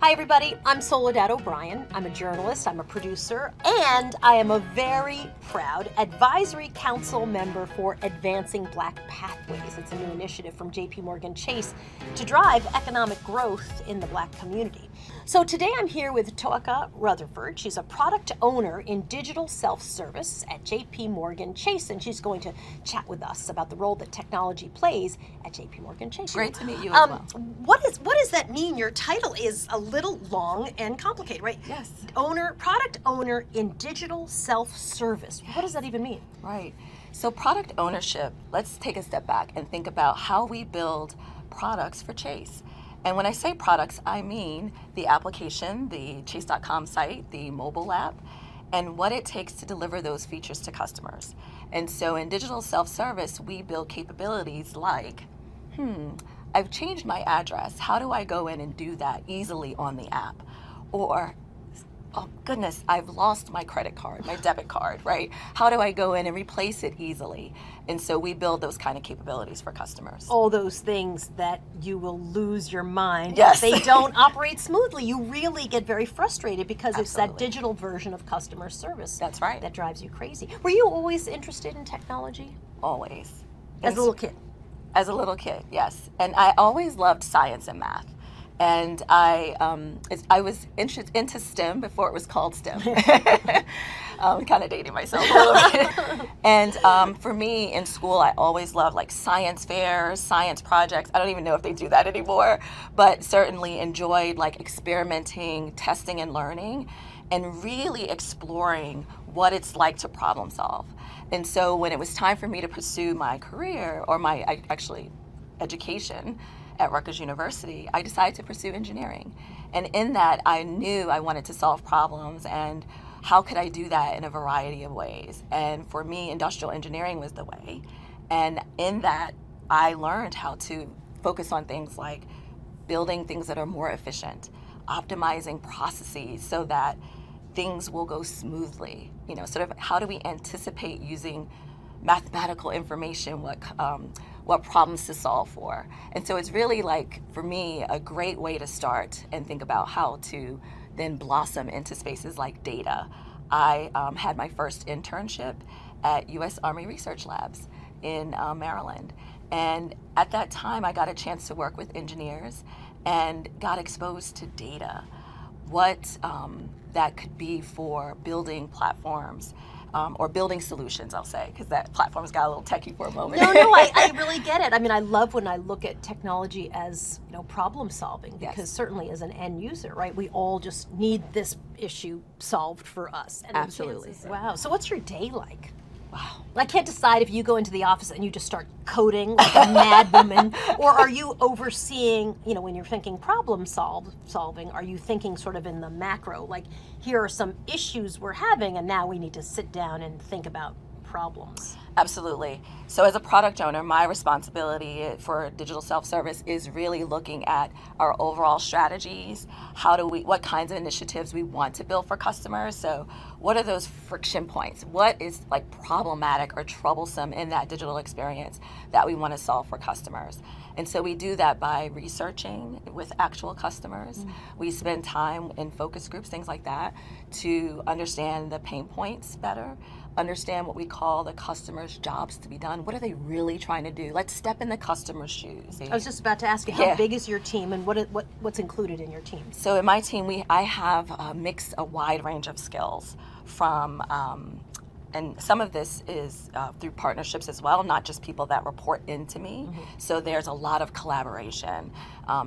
Hi everybody, I'm Soledad O'Brien. I'm a journalist, I'm a producer, and I am a very proud advisory council member for Advancing Black Pathways. It's a new initiative from JPMorgan Chase to drive economic growth in the Black community. So today I'm here with Toacca Rutherford. She's a product owner in digital self-service at JPMorgan Chase, and she's going to chat with us about the role that technology plays at JPMorgan Chase. Great to meet you as well. What does that mean? Your title is a little long and complicated, right? Yes. Product owner in digital self-service. What does that even mean? Right. So product ownership, let's take a step back and think about how we build products for Chase. And when I say products, I mean the application, the chase.com site, the mobile app, and what it takes to deliver those features to customers. And so in digital self-service, we build capabilities like, I've changed my address. How do I go in and do that easily on the app? Or, oh goodness, I've lost my credit card, my debit card, right? How do I go in and replace it easily? And so we build those kind of capabilities for customers. All those things that you will lose your mind Yes. if they don't operate smoothly. You really get very frustrated because it's that Absolutely. digital version of customer service. That's right. That drives you crazy. Were you always interested in technology? Always. As a little kid? As a little kid, yes. And I always loved science and math. And I was interested into STEM before it was called STEM. Kind of dating myself a little bit. And for me in school, I always loved like science fairs, science projects. I don't even know if they do that anymore, but certainly enjoyed like experimenting, testing and learning, and really exploring what it's like to problem solve. And so when it was time for me to pursue my career or my education at Rutgers University, I decided to pursue engineering. And in that, I knew I wanted to solve problems, and how could I do that in a variety of ways? And for me, industrial engineering was the way. And in that, I learned how to focus on things like building things that are more efficient, optimizing processes so that things will go smoothly. You know, sort of how do we anticipate using mathematical information, what problems to solve for. And so it's really like, for me, a great way to start and think about how to then blossom into spaces like data. I had my first internship at U.S. Army Research Labs in Maryland. And at that time, I got a chance to work with engineers and got exposed to data, what that could be for building platforms, or building solutions, I'll say, because that platform's got a little techie for a moment. No, I really get it. I mean, I love when I look at technology as, problem solving, because Yes. certainly as an end user, right, we all just need this issue solved for us. And Absolutely. Wow. So what's your day like? Wow. I can't decide if you go into the office and you just start coding like a mad woman, or are you overseeing, when you're thinking problem solving, are you thinking sort of in the macro, like here are some issues we're having and now we need to sit down and think about problems? Absolutely. So as a product owner, my responsibility for digital self-service is really looking at our overall strategies. What kinds of initiatives we want to build for customers. So what are those friction points? What is like problematic or troublesome in that digital experience that we want to solve for customers? And so we do that by researching with actual customers. We spend time in focus groups, things like that, to understand the pain points better, understand what we call the customer's jobs to be done. What are they really trying to do? Let's step in the customer's shoes. I was just about to ask you, how big is your team and what's included in your team? So in my team, I have a wide range of skills from, and some of this is through partnerships as well, not just people that report into me. So there's a lot of collaboration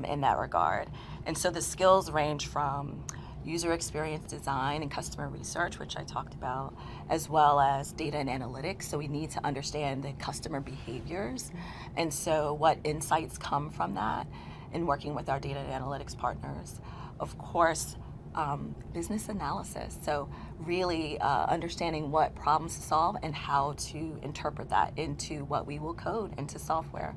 in that regard. And so the skills range from user experience design and customer research, which I talked about, as well as data and analytics. So we need to understand the customer behaviors. And so what insights come from that in working with our data and analytics partners. Of course, business analysis. So really understanding what problems to solve and how to interpret that into what we will code into software.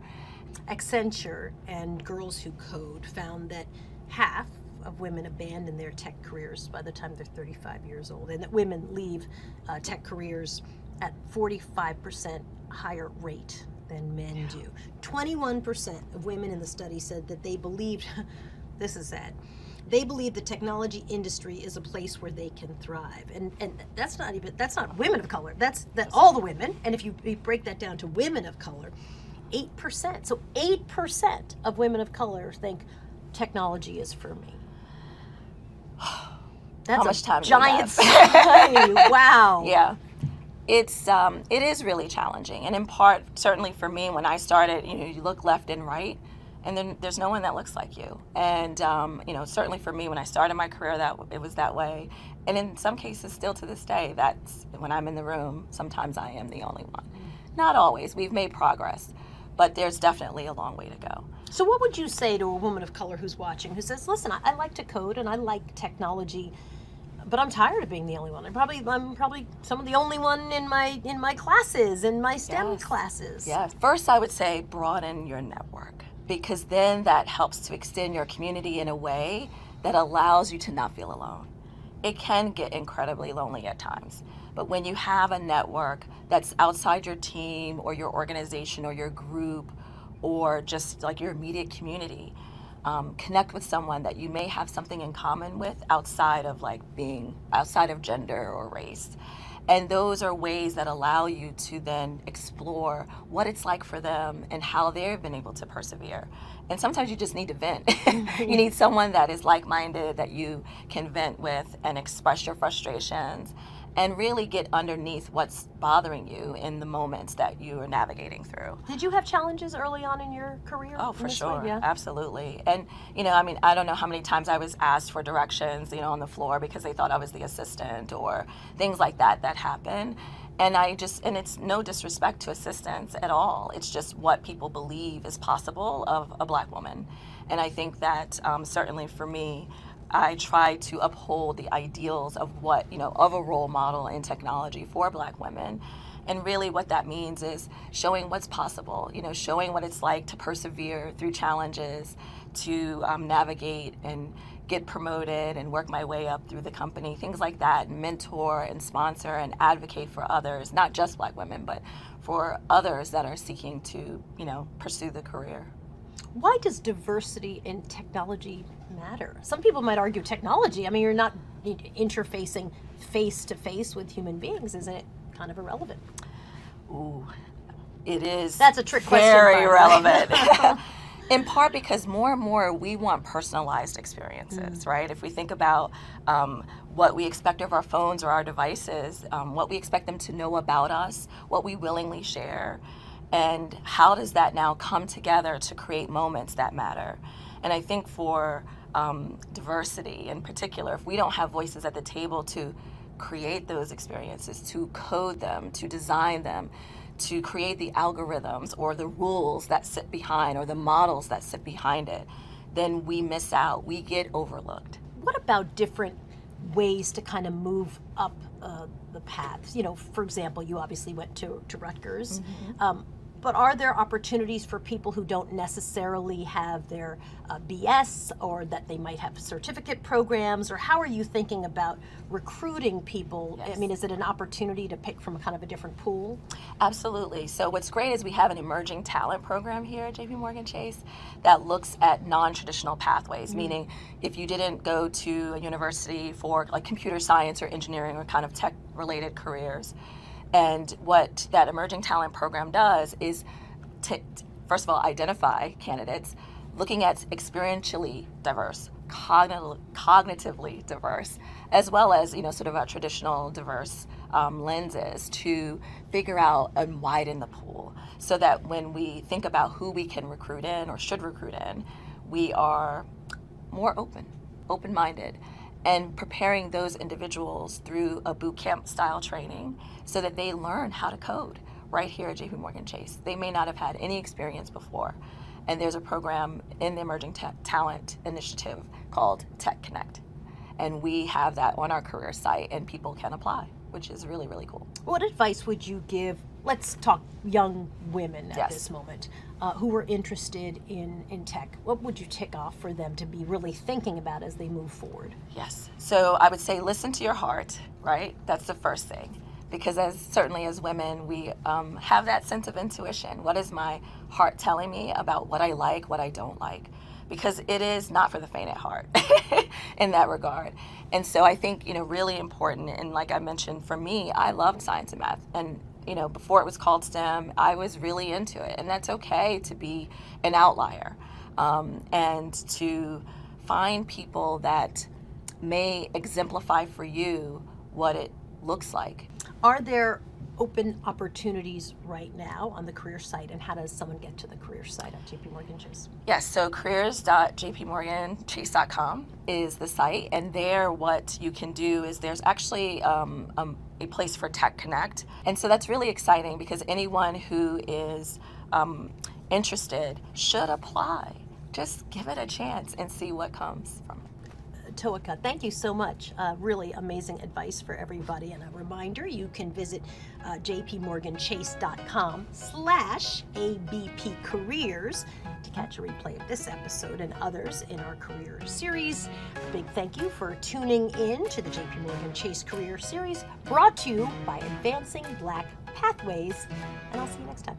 Accenture and Girls Who Code found that half of women abandon their tech careers by the time they're 35 years old, and that women leave tech careers at 45% higher rate than men do. 21% of women in the study said that they believed, this is sad, they believe the technology industry is a place where they can thrive. And that's not women of color. That's all the women. And if you break that down to women of color, 8%. So 8% of women of color think technology is for me. That's How much time do giant we have? sigh. Wow. Yeah. It is really challenging, and in part, certainly for me, when I started, you look left and right, and then there's no one that looks like you. And certainly for me, when I started my career, that it was that way, and in some cases, still to this day, that's when I'm in the room. Sometimes I am the only one. Not always. We've made progress, but there's definitely a long way to go. So, what would you say to a woman of color who's watching, who says, "Listen, I like to code and I like technology, but I'm tired of being the only one. I'm probably some of the only one in my classes, in my STEM classes." Yes. First, I would say broaden your network, because then that helps to extend your community in a way that allows you to not feel alone. It can get incredibly lonely at times, but when you have a network that's outside your team or your organization or your group or just like your immediate community, connect with someone that you may have something in common with outside of gender or race. And those are ways that allow you to then explore what it's like for them and how they've been able to persevere. And sometimes you just need to vent. You need someone that is like-minded, that you can vent with and express your frustrations and really get underneath what's bothering you in the moments that you are navigating through. Did you have challenges early on in your career? Oh, for sure. Yeah. Absolutely. And, I don't know how many times I was asked for directions, on the floor because they thought I was the assistant or things like that happen. And and it's no disrespect to assistants at all. It's just what people believe is possible of a Black woman. And I think that certainly for me, I try to uphold the ideals of of a role model in technology for Black women. And really what that means is showing what's possible, showing what it's like to persevere through challenges, to navigate and get promoted and work my way up through the company, things like that, and mentor and sponsor and advocate for others, not just Black women, but for others that are seeking to, pursue the career. Why does diversity in technology matter? Some people might argue technology, you're not interfacing face to face with human beings. Isn't it kind of irrelevant? Ooh, it is. That's a trick question. Very relevant. In part because more and more we want personalized experiences, right? If we think about what we expect of our phones or our devices, what we expect them to know about us, what we willingly share, and how does that now come together to create moments that matter? And I think for diversity in particular, if we don't have voices at the table to create those experiences, to code them, to design them, to create the algorithms or the rules that sit behind or the models that sit behind it, then we miss out. We get overlooked. What about different ways to kind of move up the paths? For example, you obviously went to Rutgers. But are there opportunities for people who don't necessarily have their BS, or that they might have certificate programs, or how are you thinking about recruiting people? Yes. Is it an opportunity to pick from kind of a different pool? Absolutely. So what's great is we have an emerging talent program here at JPMorgan Chase that looks at non-traditional pathways, meaning if you didn't go to a university for like computer science or engineering or kind of tech-related careers. And what that emerging talent program does is, first of all, identify candidates looking at experientially diverse, cognitively diverse, as well as sort of our traditional diverse lenses to figure out and widen the pool, so that when we think about who we can recruit in or should recruit in, we are more open-minded. And preparing those individuals through a boot camp style training so that they learn how to code right here at JPMorgan Chase. They may not have had any experience before. And there's a program in the Emerging Talent Initiative called Tech Connect. And we have that on our career site and people can apply, which is really, really cool. What advice would you give, let's talk young women at Yes. this moment, who are interested in tech? What would you tick off for them to be really thinking about as they move forward? Yes. So I would say listen to your heart, right? That's the first thing. Because certainly as women, we have that sense of intuition. What is my heart telling me about what I like, what I don't like? because it is not for the faint at heart in that regard. And so I think, really important, and like I mentioned, for me, I loved science and math. And, before it was called STEM, I was really into it. And that's okay to be an outlier, and to find people that may exemplify for you what it looks like. Are there open opportunities right now on the career site, and how does someone get to the career site at JPMorgan Chase? Yes, so careers.jpmorganchase.com is the site, and there what you can do is there's actually a place for Tech Connect, and so that's really exciting because anyone who is interested should apply. Just give it a chance and see what comes from it. Toacca, thank you so much. Really amazing advice for everybody. And a reminder, you can visit jpmorganchase.com/ABP Careers to catch a replay of this episode and others in our career series. A big thank you for tuning in to the JPMorgan Chase Career Series, brought to you by Advancing Black Pathways. And I'll see you next time.